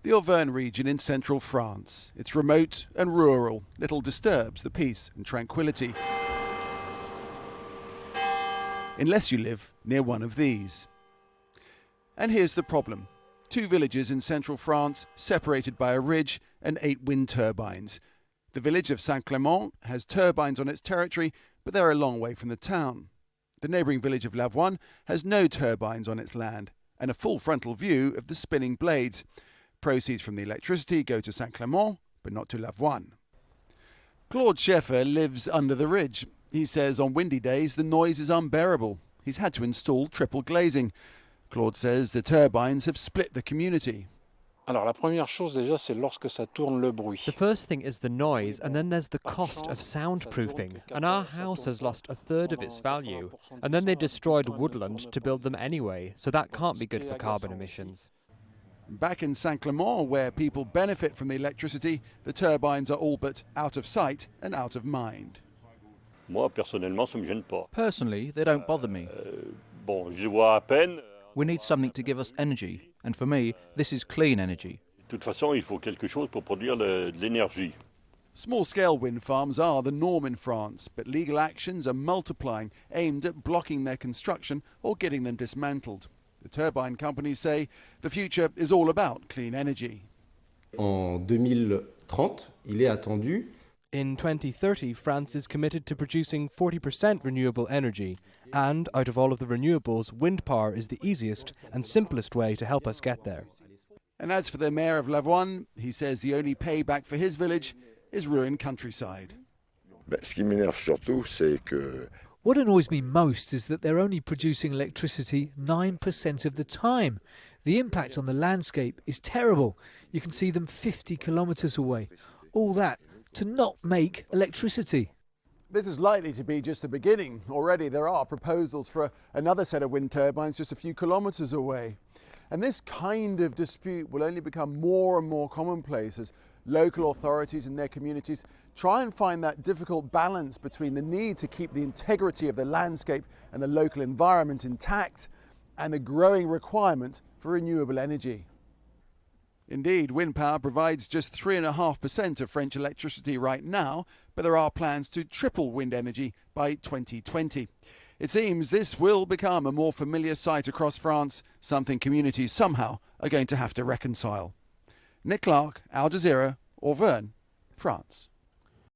The Auvergne region in central France. It's remote and rural. Little disturbs the peace and tranquility, unless you live near one of these. And here's the problem. 2 villages in central France, separated by a ridge and 8 wind turbines. The village of Saint-Clément has turbines on its territory, but they're a long way from the town. The neighbouring village of Auvergne has no turbines on its land, and a full frontal view of the spinning blades. Proceeds from the electricity go to Saint-Clément, but not to Auvergne. Claude Scheffer lives under the ridge. He says on windy days the noise is unbearable. He's had to install triple glazing. Claude says the turbines have split the community. Alors la première chose déjà c'est lorsque ça tourne le bruit. The first thing is the noise, and then there's the cost of soundproofing, and our house has lost a third of its value. And then they destroyed woodland to build them anyway, so that can't be good for carbon emissions. Back in Saint-Clément, where people benefit from the electricity, the turbines are all but out of sight and out of mind. Moi, personnellement, ça me gêne pas. Personally, they don't bother me. Bon, je les vois à peine. We need something to give us energy, and for me, this is clean energy. De toute façon, il faut quelque chose pour produire de l'énergie. Small-scale wind farms are the norm in France, but legal actions are multiplying, aimed at blocking their construction or getting them dismantled. The turbine companies say the future is all about clean energy. En 2030, il est attendu. In 2030, France is committed to producing 40% renewable energy, and out of all of the renewables, wind power is the easiest and simplest way to help us get there. And as for the mayor of Auvergne, he says the only payback for his village is ruined countryside. Ce qui m'énerve surtout, c'est que what annoys me most is that they're only producing electricity 9% of the time. The impact on the landscape is terrible. You can see them 50 kilometres away. All that to not make electricity. This is likely to be just the beginning. Already there are proposals for another set of wind turbines just a few kilometres away. And this kind of dispute will only become more and more commonplace as local authorities and their communities try and find that difficult balance between the need to keep the integrity of the landscape and the local environment intact and the growing requirement for renewable energy. Indeed, wind power provides just 3.5% of French electricity right now, but there are plans to triple wind energy by 2020. It seems this will become a more familiar sight across France, something communities somehow are going to have to reconcile. Nick Clark, Al Jazeera, Auvergne, France.